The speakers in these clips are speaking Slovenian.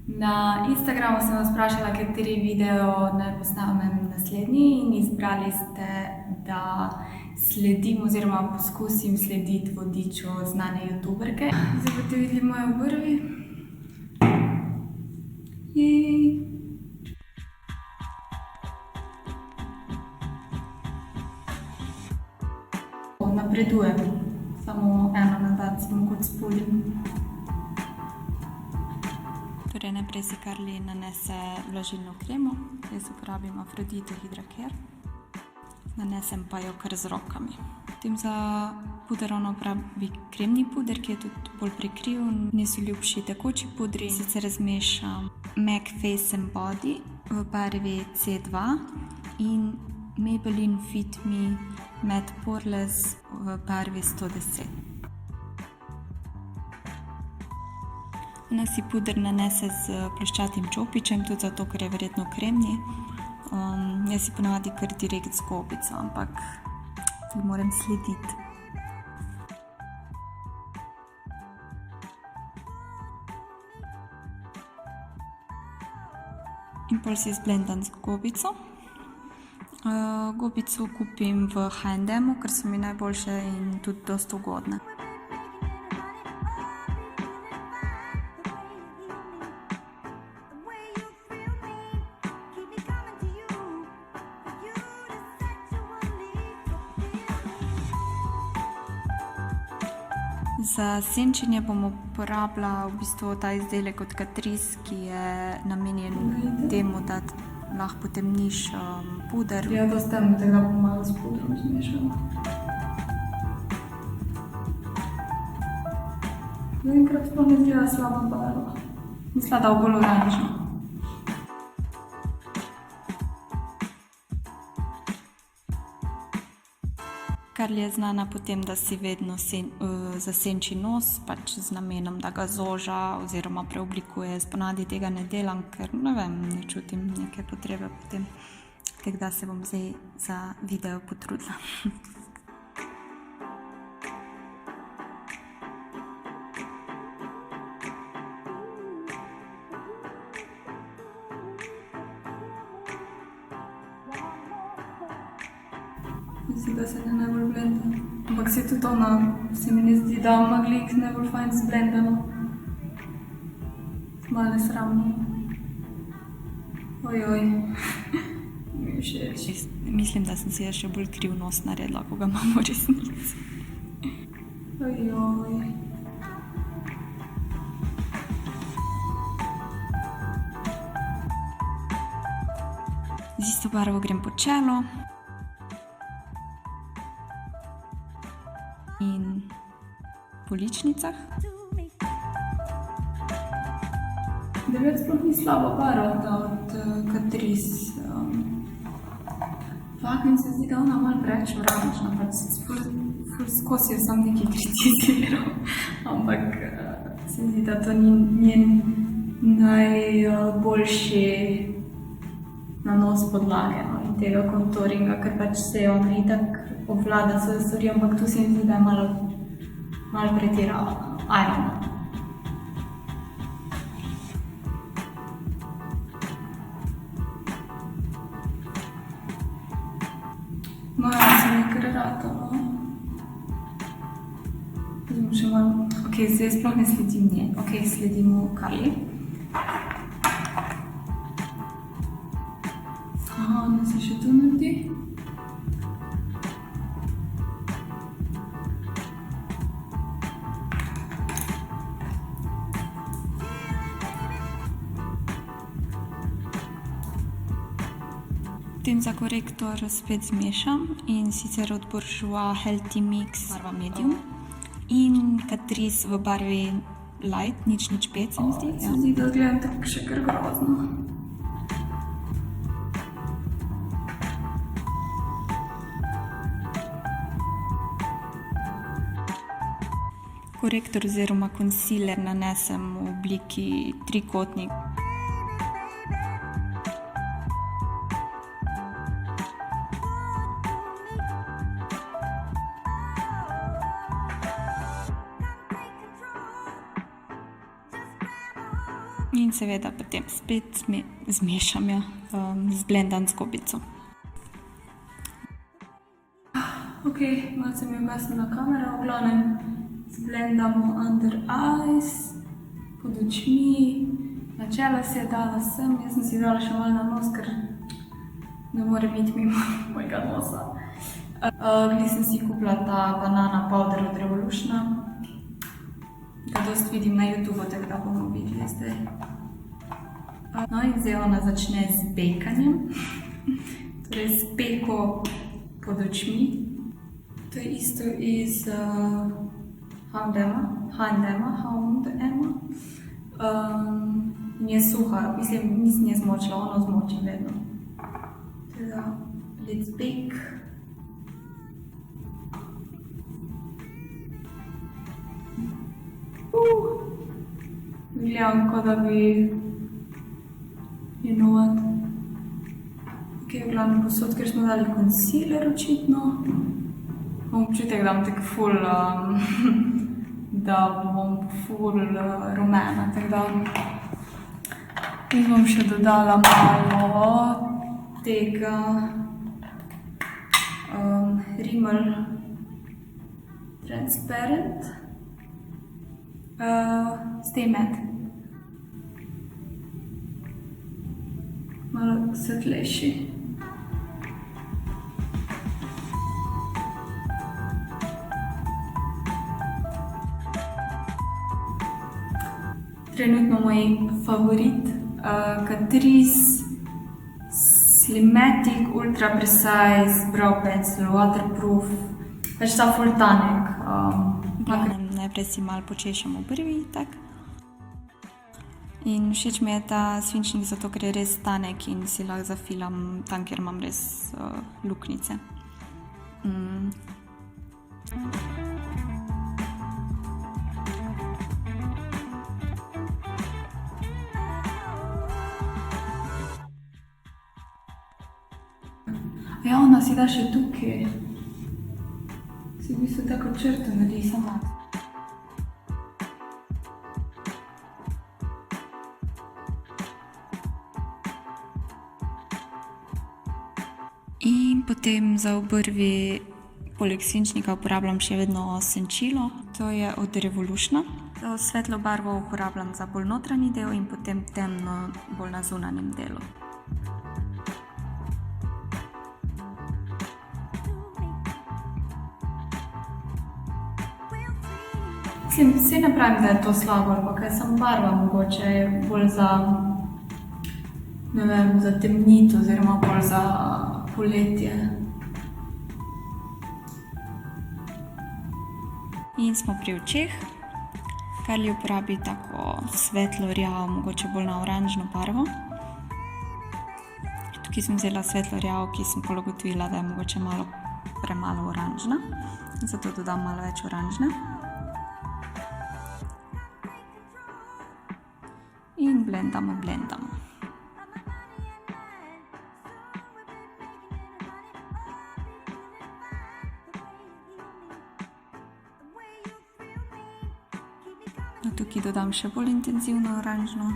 Na Instagramu sem vas vprašala, kateri video naj posnamem naslednji in izbrali ste, da sledim oziroma poskusim slediti vodiču znane youtuberke. Zdaj boste videli moje obrvi. Jej! Napredujem. Samo eno na dan se mogoče spulim. Torej, najprej si Karli nanese vlažilno kremo. Jaz uporabim Aphrodite Hydra Care. Nanesem pa jo kar z rokami. Potem za puder ona uporabi kremni puder, ki je tudi bolj prekriv. Meni so ljubši tekoči pudri. Sicer zmešam MAC Face and Body v barvi C2 in Maybelline Fit Me Matte Poreless v barvi 110. Ona si puder nanese z ploščatim čopičem, tudi zato, ker je verjetno kremni. Jaz si ponavadi kar direkt z gobico, ampak tu moram slediti. In pol si zblendam z gobico. Gobico kupim v H&M, ker so mi najboljše in tudi dosti ugodne. Za senčenje bom uporabila v bistvu ta izdelek od Catrice, ki je namenjen temu, da lahko potemniš puder. Ja, dosti temno, tega bom malo s pudrom zmešala. Zaenkrat sploh ne izgleda slaba barva. Mislila, da bo bolj oranžna. Karli je znana po tem, da si vedno zasenči nos, pač z namenom, da ga zoža oziroma preoblikuje. Ponavadi tega ne delam, ker ne vem, ne čutim neke potrebe po tem. Tako da se bom zdaj za video potrudila. Mislim, da se ne najbolj blenda. Ampak se tudi ona, se mi ne zdi, da ima glih najbolj fajn zblendano. Malo nesramno. Ojoj. Mi všeč. Mislim, da sem si še bolj kriv nos naredila, ko ga imam v resnici. Ojoj. Z isto barvo grem po čelo. In po ličnicah. Devet sploh ni slaba barva, ta od Catrice. Fakt mi se zdi, da ona malo preveč oranžna, pač ful skozi je sam nekaj kritiziral. Ampak se zdi, da to ni njen najboljši nanos podlage in tega kontouringa, ker pač se je ona itak obvlada svoje stvari, ampak tu se mi zdi, da je malo pretirala. I don't know. Moja se mi kar ratala. Zdaj bom še malo... Ok, zdaj sploh ne sledim nje. Ok, sledim v Karli. Aha, ona se še tu naredi. Potem za korektor spet zmešam in sicer od Bourjois Healthy Mix barva Medium in Catrice v barvi Light, 005 se mi zdi. Se mi zdi, da gledam tako še kar grozno. Korektor oziroma concealer nanesem v obliki trikotnik. In seveda potem spet zmešam jo z blendan skobico. Ok, malce mi je ugasnila kamera, v glavnem zblendamo under eyes, pod očmi, na čelo si je dala sem, jaz sem si dala še malo na nos, ker ne more biti mimo mojega nosa. Glih sem si kupila ta banana powder od Revolutiona, ga dost vidim na YouTube, tako da bomo videli zdaj. No in zdaj ona začne z bekanjem, torej s peko pod očmi. To je isto iz H&M-a. In je suha, mislim, nisem je zmočila, ono zmočim vedno. Teda, let's bake. Gledam, kot da bi, you know what. Ok, v glavnem posod, ker smo dali concealer očitno. Imam občutek, da bom tako ful, da bom ful rumena, tako da jaz bom še dodala malo tega Rimmel Transparent Stay Matte. Malo svetlejši. Trenutno moj favorit, Catrice Slimatic Ultra Precise Brow Pencil, waterproof, pač ta full tanek. Najprej si malo počešem obrvi, tak. In všeč mi je ta svinčnik zato, ker je res tanek in si lahko zafilam tam, kjer imam res luknjice. Ja, ona si da še tukaj. Si v bistvu tako črto naredi sama. In potem za obrvi poleg svinčnika uporabljam še vedno senčilo. To je od Revolutiona. To svetlo barvo uporabljam za bolj notranji del in potem temno bolj na zunanjem delu. Vse ne pravim, da je to slabo, ampak je samo barva mogoče bolj za, ne vem, za temnit oziroma bolj za poletje. In smo pri očeh. Karli uporabi tako svetlo rjavo, mogoče bolj na oranžno barvo. Tukaj sem vzela svetlo rjavo, ki sem pol ugotovila, da je mogoče malo premalo oranžna. Zato dodam malo več oranžne. In blendamo. No, tukaj dodam še bolj intenzivno oranžno.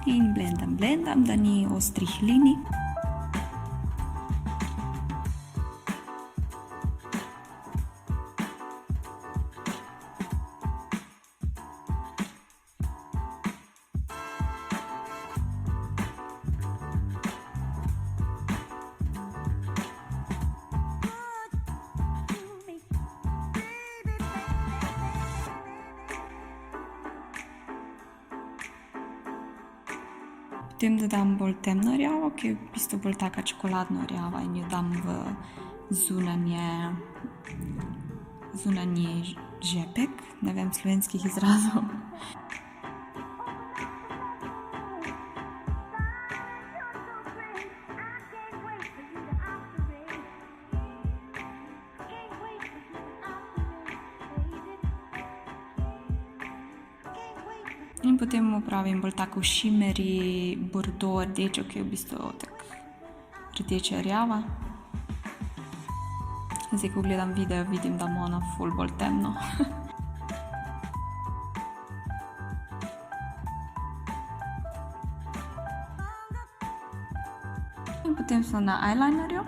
In blendam, da ni ostrih linij. Potem dodam bolj temno rjavo, ki je v bistvu bolj taka čokoladno rjava in jo dam v zunanji žepek, ne vem slovenskih izrazov. In potem uporabim bolj tako shimmery, bordo, rdečo, ki je v bistvu tak rdeče rjava. Zdaj, ko gledam video, vidim, da ima ona ful bolj temno. In potem so na eyelinerju.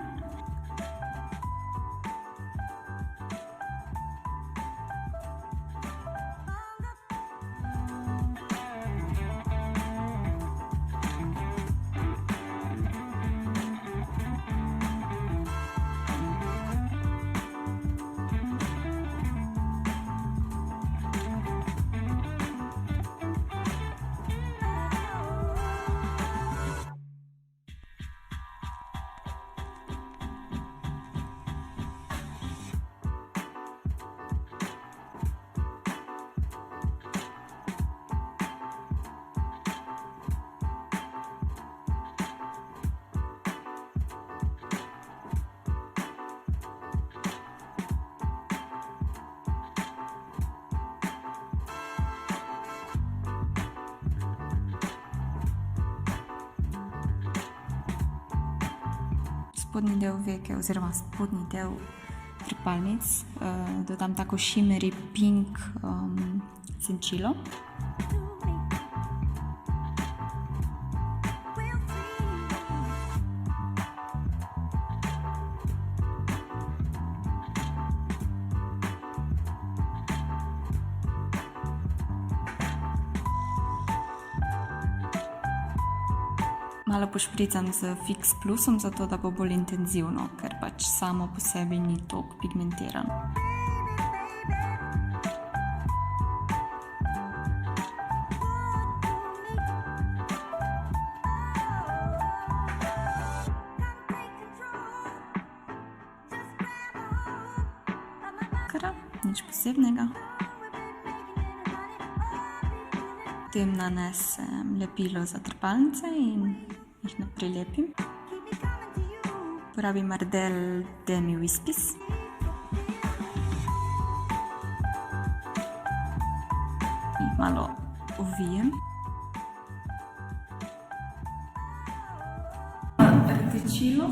Spodnji del veke oziroma spodnji del trepalnic dodam tako shimmery pink senčilo. Malo pošpricam z Fix Plusom, zato da bo bolj intenzivno, ker pač samo po sebi ni toliko pigmentirano. Nič posebnega. Potem nanesem lepilo za trepalnice in jih prilepim. Uporabim Ardell Demi Wispies. Jih malo ovijem. Rdečilo.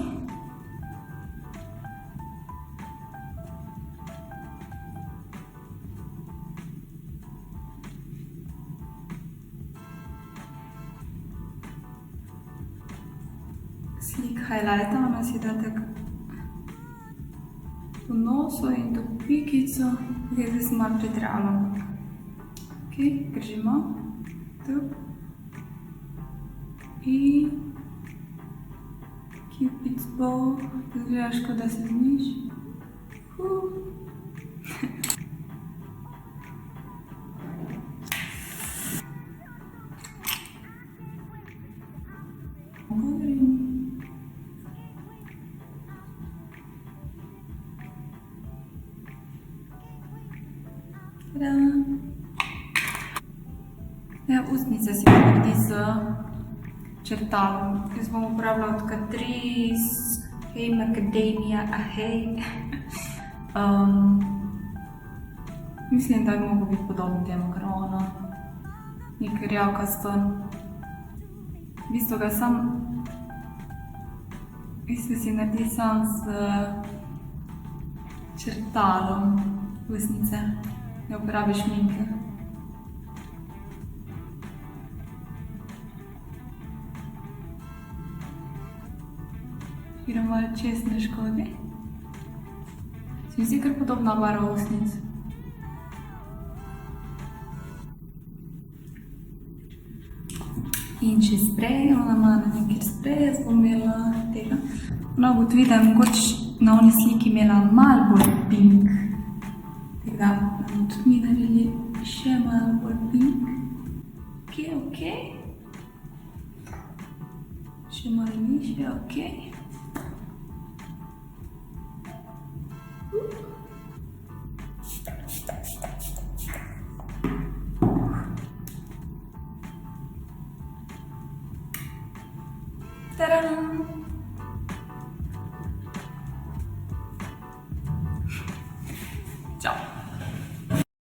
Slik highlighta, ona si da tako po nosu in to pikico, zdaj se malo pridralo. Ok, držimo, tako. In Cupid's bow, gledaš, kot da se zmiš. Ja, ustnice si naredi z črtalom. Jaz bom uporabljala od Catrice, Hey Macadamia, Hey. Mislim, da bi mogel biti podoben temu, ker ona nek rjavkasto. V bistvu ga si naredi sam z črtalom ustnice. Ne uporabiš šminke. Gremo čez ne škodi. Se mi zdi kar podobna barva ustnic. In še sprej, ona ima nekaj spreje, jaz bom imela tega. No, ugotovi, da je mogoče na oni sliki imela malo bolj pink. Tako da bomo tudi mi naredili še malo bolj pink. Ok. Še malo više, ok. Ta-dam!